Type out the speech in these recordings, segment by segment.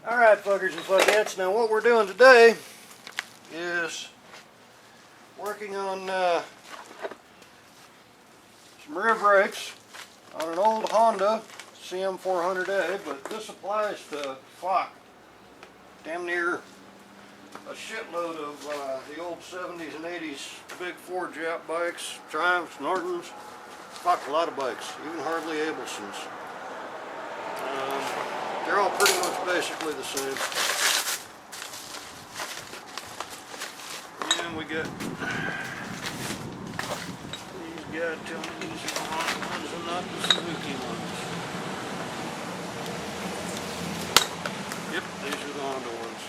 Alright, fuckers and fuckettes, now what we're doing today is working on some rear brakes on an old Honda CM400A, but this applies to, damn near a shitload of the old 70s and 80s big Ford Jap bikes, Triumphs, Nortons, a lot of bikes, even Harley Abelsons. They're all pretty much basically the same. And we got these guys telling me these are the Honda ones and not the Suzuki ones. Yep, these are the Honda ones.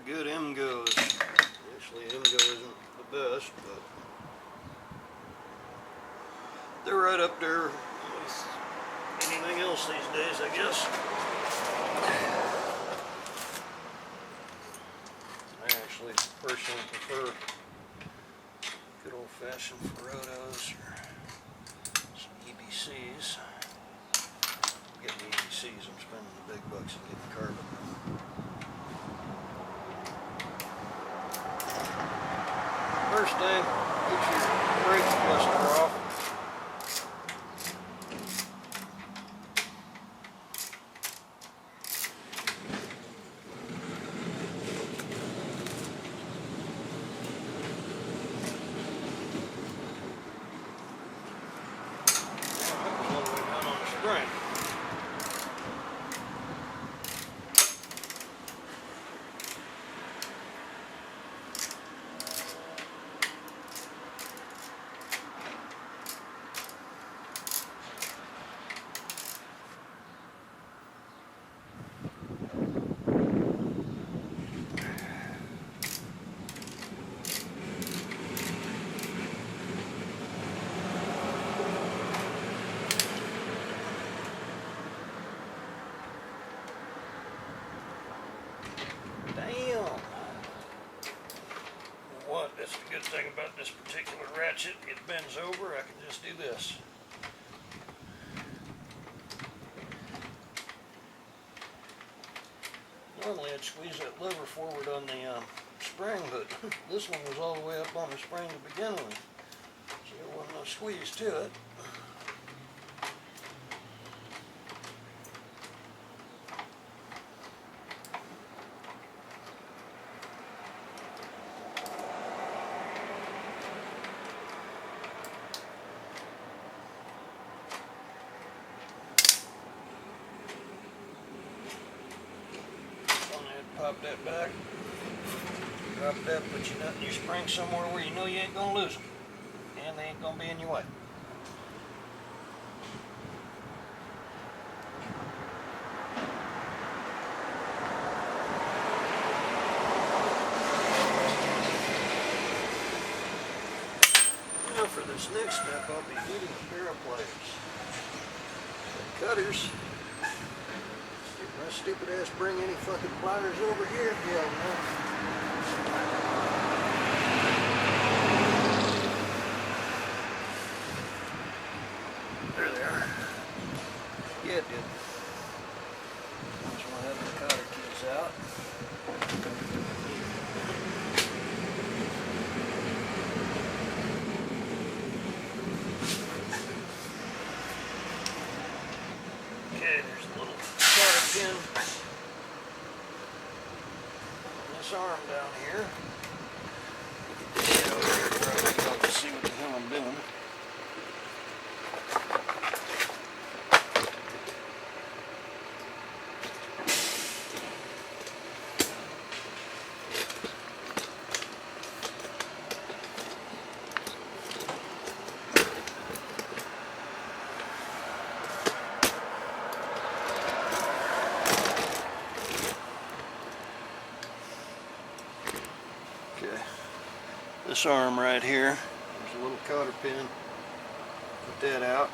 Good MGOs. Actually, MGO isn't the best, but they're right up there with anything else these days, I guess. I actually personally prefer good old-fashioned Ferodos or some EBCs. Getting the EBCs, I'm spending the big bucks and getting carbon. First thing, get your brake cluster off. That was all the way down on the spring. That's the good thing about this particular ratchet. It bends over, I can just do this. Normally I'd squeeze that lever forward on the spring, but this one was all the way up on the spring to begin with. So there wasn't no squeeze to it. Pop that back, drop that, put your nut in your spring somewhere where you know you ain't going to lose them, and they ain't going to be in your way. Now for this next step, I'll be needing a pair of pliers. Cutters. My stupid ass bring any fucking pliers over here? Yeah, no. There they are. Yeah, it did. Just want to have the cotter keys out. Okay, there's a little pin on this arm down here. Get this shit over here so I can see what the hell I'm doing. This arm right here, there's a little cotter pin. Put that out.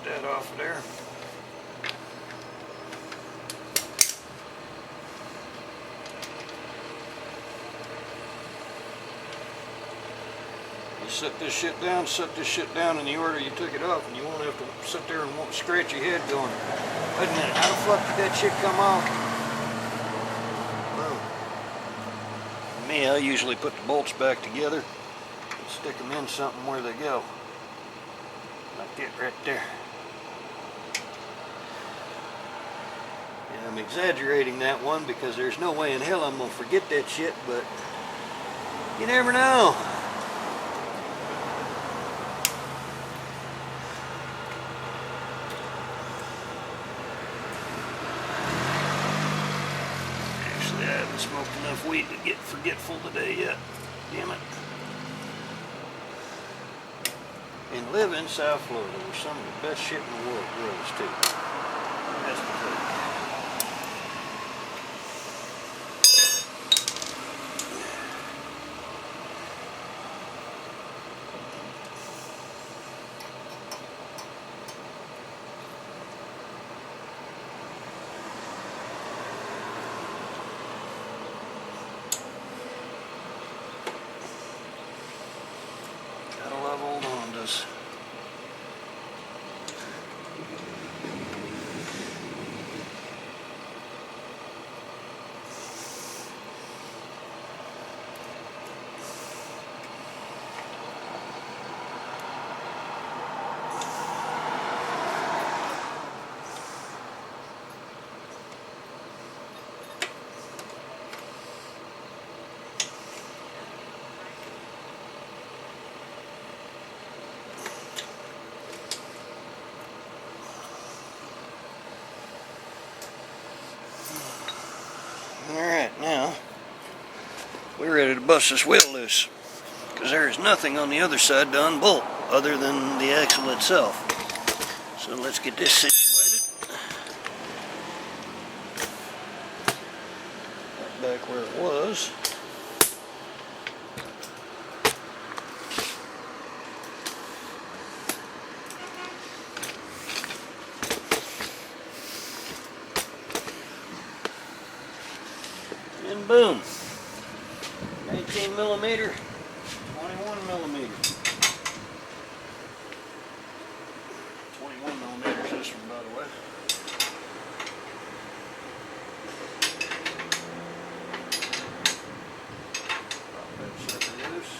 that off of there. You set this shit down in the order you took it off, and you won't have to sit there and scratch your head going, wait a minute, how the fuck did that shit come off? Boom. Me, I usually put the bolts back together and stick them in something where they go. Like that right there. And I'm exaggerating that one because there's no way in hell I'm going to forget that shit, but you never know. Smoked enough weed to get forgetful today yet. Damn it. And live in South Florida, where some of the best shit in the world grows too. Best potato. Old Hondas. Alright, now we're ready to bust this wheel loose, because there is nothing on the other side to unbolt other than the axle itself. So let's get this situated. Back where it was. And boom, 19 millimeter, 21 millimeter. 21 millimeters this one, by the way. Pop that sucker loose.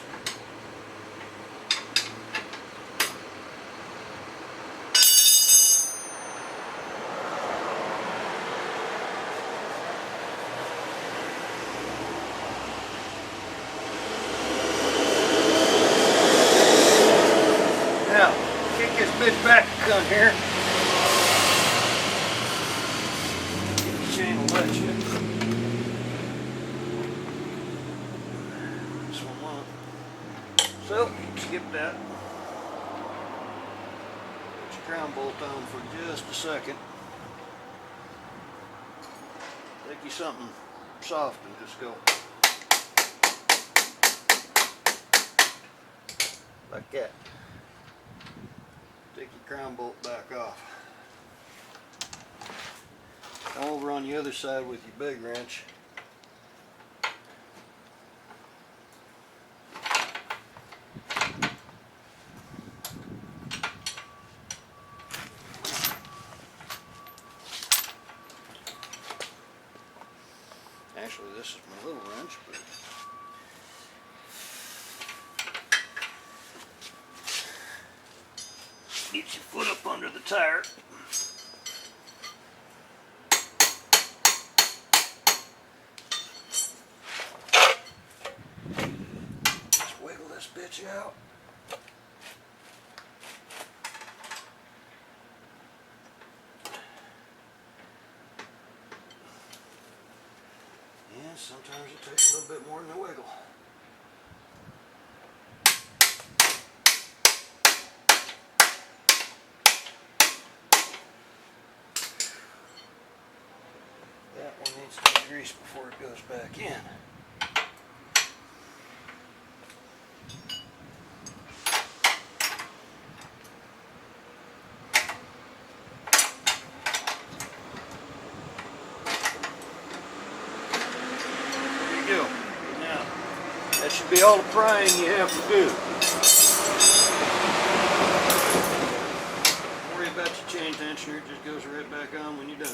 Bitch back down here. Get the chain will let you. This one won't. So, skip that. Put your crown bolt on for just a second. Take you something soft and just go like that. Take your crown bolt back off. Come over on the other side with your big wrench. Actually, this is my little wrench, but get your foot up under the tire. Just wiggle this bitch out. And sometimes it takes a little bit more than a wiggle. That one needs to be greased before it goes back in. be all the prying you have to do. Don't worry about your chain tensioner, it just goes right back on when you're done.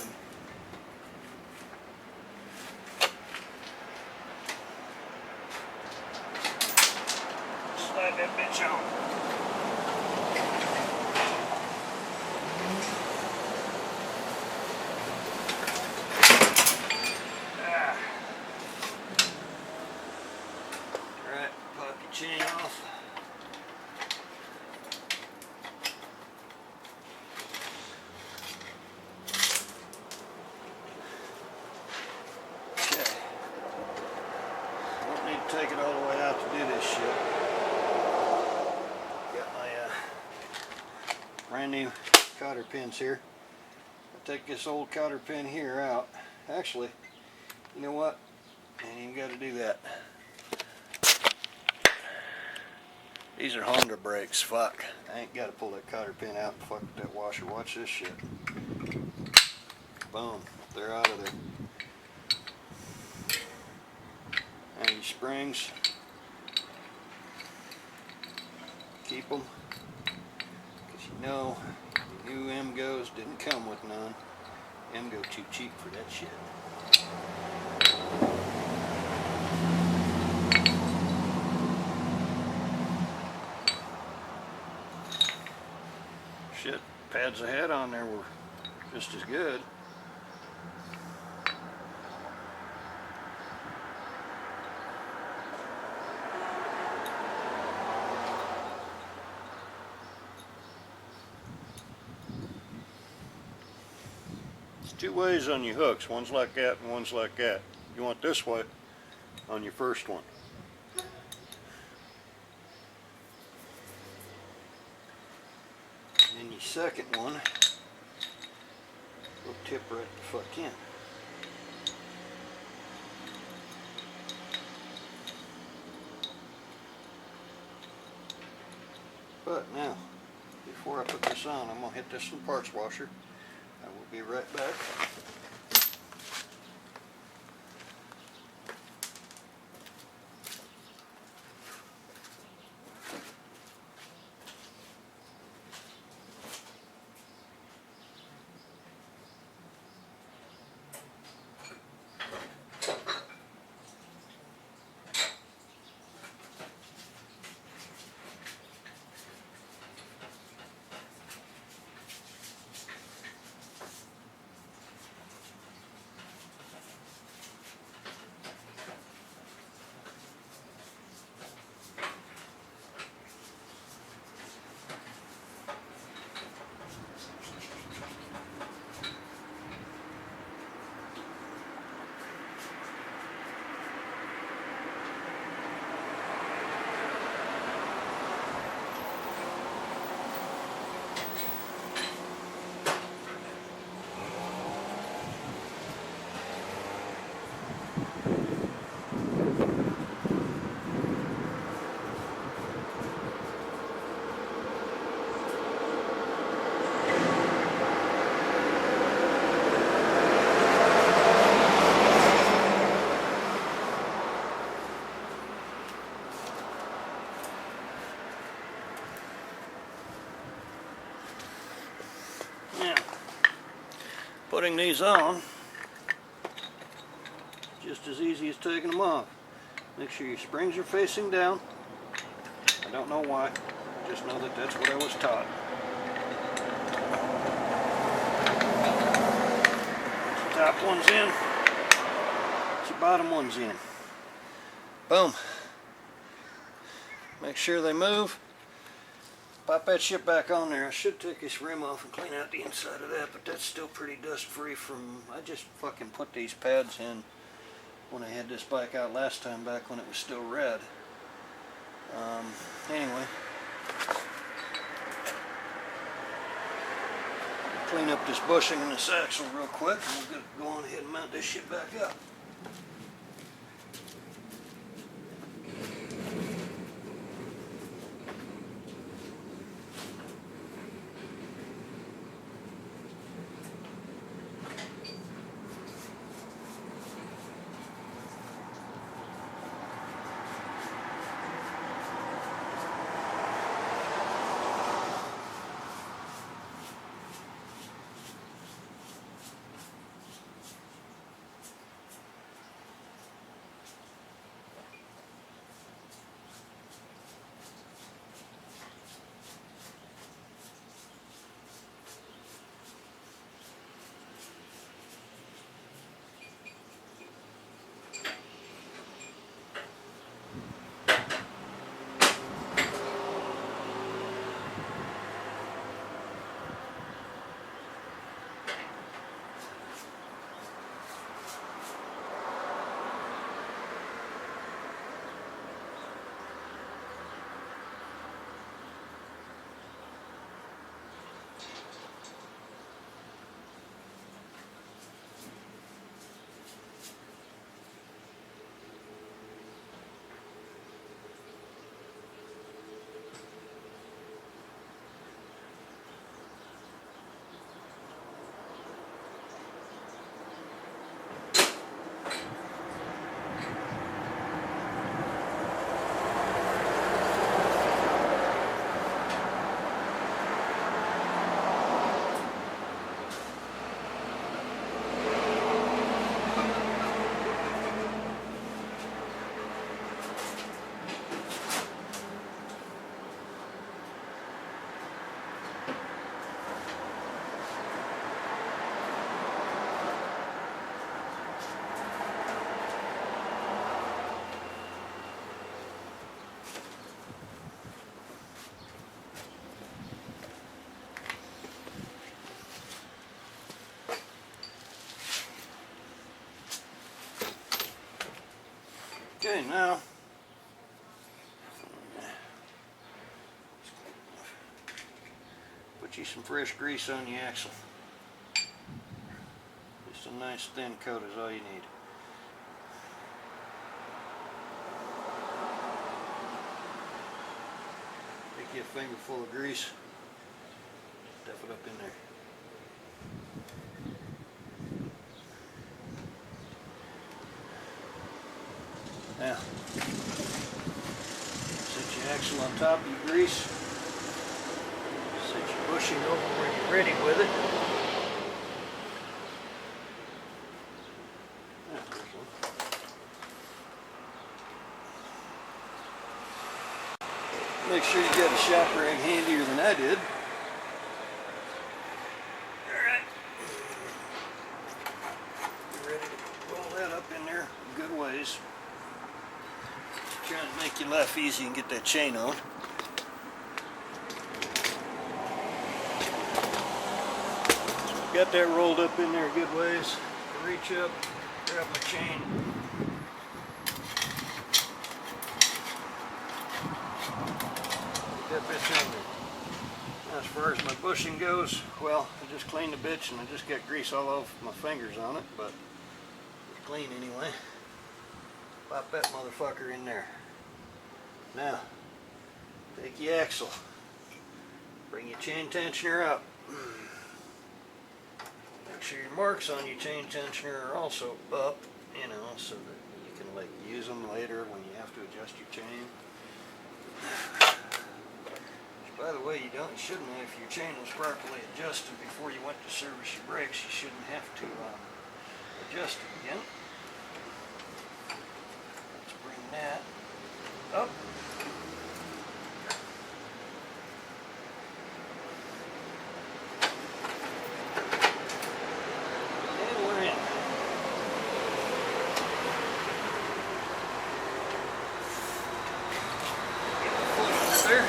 Slide that bitch on. Alright, pop your chain off. Okay. Don't need to take it all the way out to do this shit. Got my brand new cotter pins here. I'll take this old cotter pin here out. Actually, you know what? I ain't even got to do that. These are Honda brakes. Fuck. I ain't got to pull that cotter pin out and fuck with that washer. Watch this shit. Boom. They're out of there. And these springs, keep them. Because you know, new M-Go's didn't come with none. M-Go too cheap for that shit. Shit, pads I had on there were just as good. There's two ways on your hooks. One's like that and one's like that. You want this way on your first one. And then your second one will tip right the fuck in. But now, before I put this on, I'm going to hit this in the parts washer. I will be right back. Putting these on, just as easy as taking them off. Make sure your springs are facing down. I don't know why, I just know that that's what I was taught. The top one's in, the bottom one's in. Boom. Make sure they move. Pop that shit back on there. I should take this rim off and clean out the inside of that, but that's still pretty dust free from, I just fucking put these pads in when I had this bike out last time, back when it was still red. Anyway, clean up this bushing in this axle real quick, and we'll go on ahead and mount this shit back up. Okay, now put you some fresh grease on the axle. Just a nice thin coat is all you need. Take you a finger full of grease, stuff it up in there. Now, set your axle on top of your grease. Set your bushing over where you're ready with it. Make sure you got a shop rag handier than I did. Alright. You're ready to roll that up in there a good ways. Trying to make your life easy and get that chain on. So got that rolled up in there a good ways. I reach up, grab my chain. Get that bitch on there. Now, as far as my bushing goes, well, I just cleaned the bitch and I just got grease all over my fingers on it, but it's clean anyway. Pop that motherfucker in there. Now, take your axle, bring your chain tensioner up. Make sure your marks on your chain tensioner are also up, you know, so that you can like use them later when you have to adjust your chain. By the way, you shouldn't have, if your chain was properly adjusted before you went to service your brakes, you shouldn't have to adjust it again. Let's bring that up. And we're in. Get the foot under there.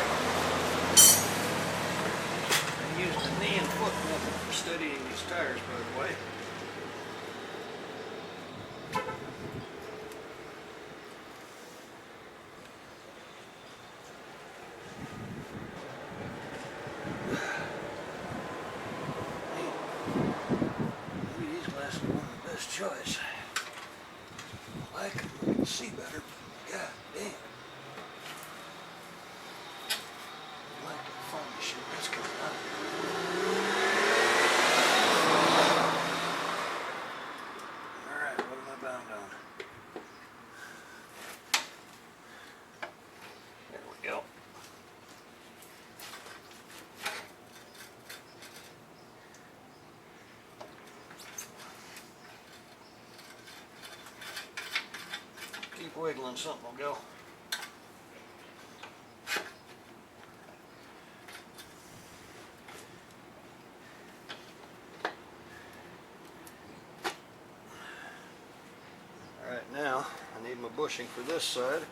I'm using the knee and foot method for steadying these tires, by the way. Choice. I like them, I can see better. God damn. I like that foamy shit that's coming out. Alright, what am I bound on? There we go. Keep wiggling, something will go. Alright, now I need my bushing for this side,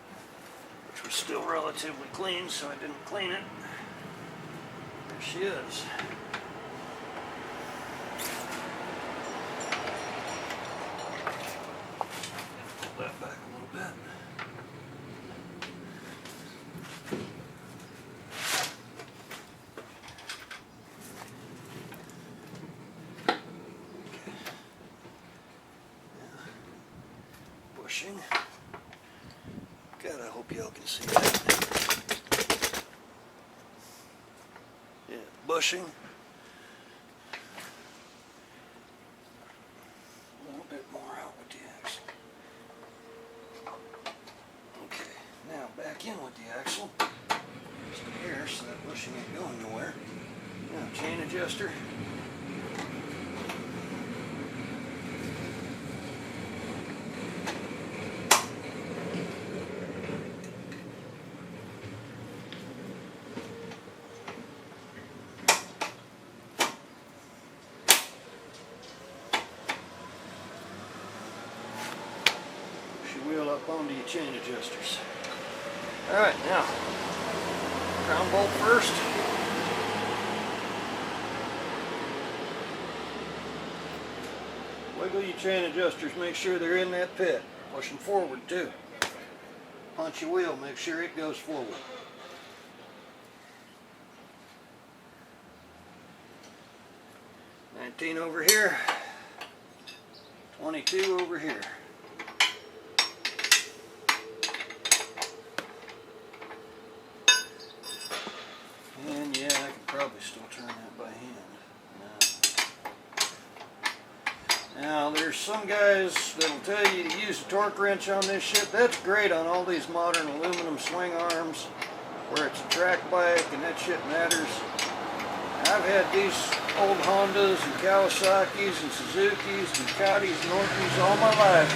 which was still relatively clean, so I didn't clean it. There she is. Pull that back a little bit. Bushing. God, I hope y'all can see that. Yeah, bushing. A little bit more out with the axle. Okay, now back in with the axle. Just here, so that bushing ain't going nowhere. Now, chain adjuster. Wheel up onto your chain adjusters. Alright, now, crown bolt first. Wiggle your chain adjusters, make sure they're in that pit. Push them forward too. punch your wheel, make sure it goes forward. 19 over here, 22 over here. And yeah, I could probably still turn that by hand. Now there's some guys that'll tell you to use a torque wrench on this shit. That's great on all these modern aluminum swing arms where it's a track bike and that shit matters. I've had these old Hondas and Kawasaki's and Suzuki's, Ducatis, Nortons all my life.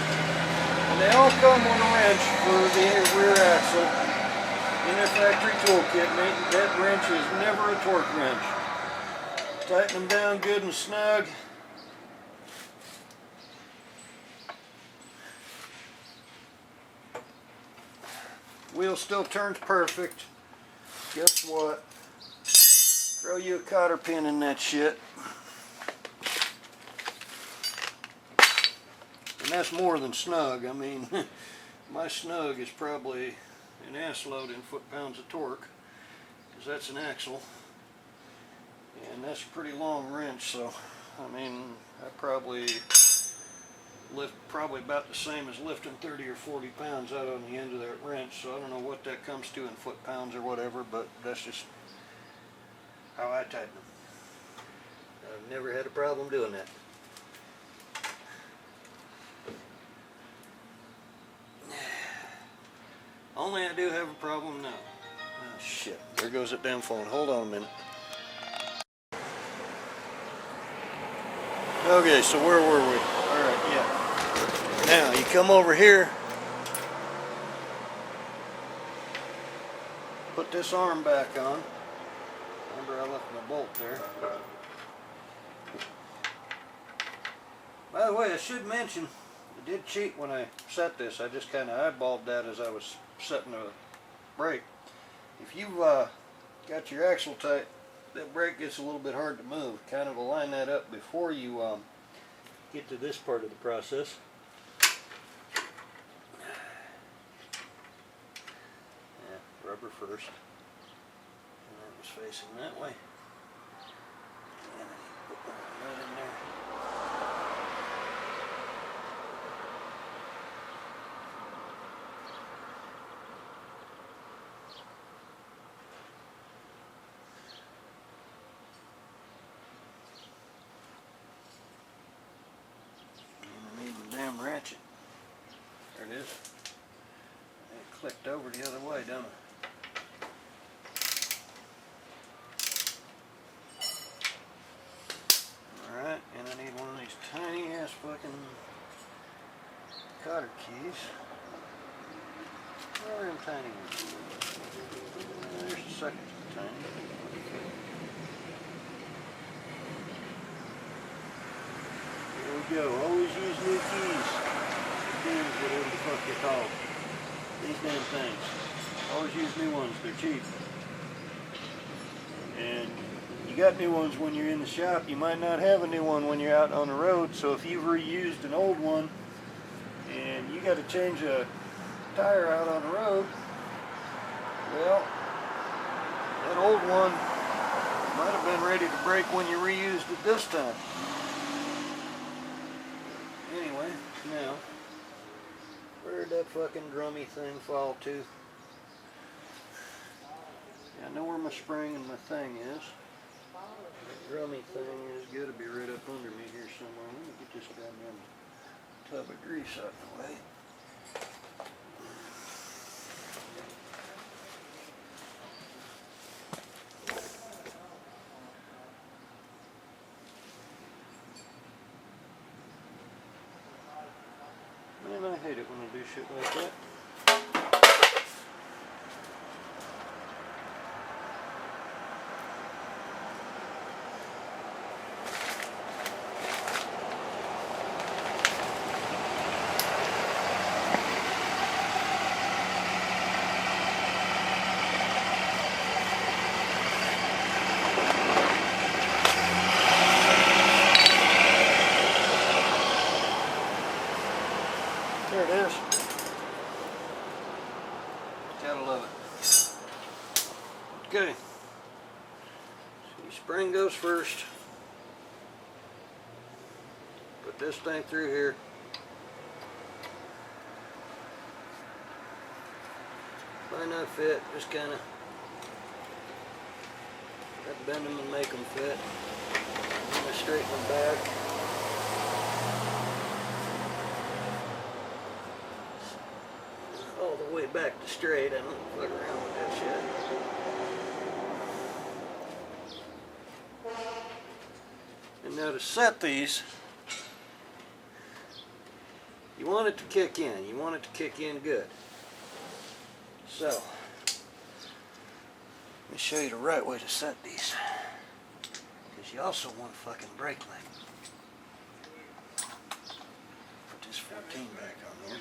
And they all come with a wrench for the rear axle in their factory toolkit. And that wrench is never a torque wrench. Tighten them down good and snug. Wheel still turns perfect. Guess what? Throw you a cotter pin in that shit. And that's more than snug. I mean, my snug is probably an ass load in foot-pounds of torque, because that's an axle. And that's a pretty long wrench, so, I mean, I probably lift about the same as lifting 30 or 40 pounds out on the end of that wrench, so I don't know what that comes to in foot-pounds or whatever, but that's just how I tighten them. I've never had a problem doing that. Only I do have a problem now. Oh shit, there goes that damn phone. Hold on a minute. Okay, so where were we? Alright, yeah. Now, you come over here, put this arm back on. Remember I left my bolt there. By the way, I should mention, I did cheat when I set this. I just kind of eyeballed that as I was setting the brake. If you've got your axle tight, that brake gets a little bit hard to move. Kind of align that up before you get to this part of the process. Yeah, rubber first. And that was facing that way. And put that right in there. Ratchet. There it is. It clicked over the other way, don't it? Alright, and I need one of these tiny ass fucking cotter keys. Where are them tiny ones? There's the second tiny. There we go. Always use new keys. Pins, whatever the fuck they're called. These damn things. Always use new ones. They're cheap. And you got new ones when you're in the shop. You might not have a new one when you're out on the road. So if you've reused an old one and you got to change a tire out on the road, well, that old one might have been ready to break when you reused it this time. Anyway, now, where'd that fucking drummy thing fall to? Yeah, I know where my spring and my thing is. That drummy thing is got to be right up under me here somewhere. Let me get this goddamn tub of grease out of the way. Man, I hate it when I do shit like that. There it is. spring goes first. Put this thing through here. Might not fit, just kind of bend them and make them fit. I'm going to straighten them back. All the way back to straight. I don't fuck around with that shit. And now to set these, you want it to kick in. You want it to kick in good. So, let me show you the right way to set these. Because you also want a fucking brake light. Put this 14 back on there.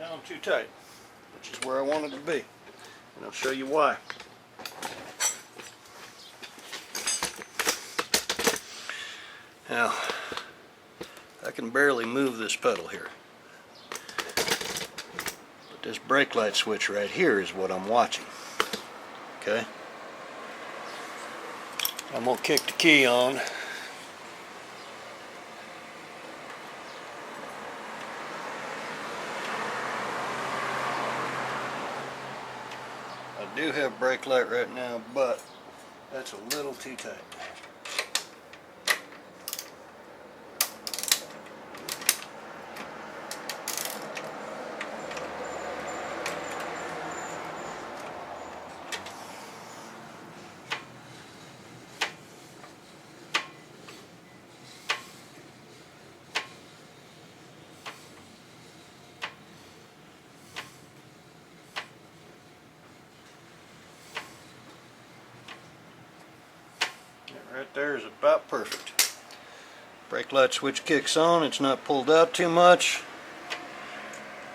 Now I'm too tight, which is where I want it to be, and I'll show you why. Now, I can barely move this pedal here, but this brake light switch right here is what I'm watching. Okay? I'm going to kick the key on. I do have brake light right now, but that's a little too tight. Right there is about perfect. Brake light switch kicks on, it's not pulled out too much.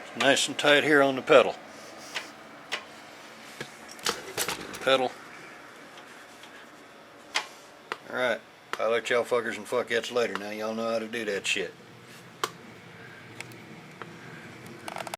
It's nice and tight here on the pedal. Alright, I'll let y'all fuckers and fuckettes later. Now y'all know how to do that shit.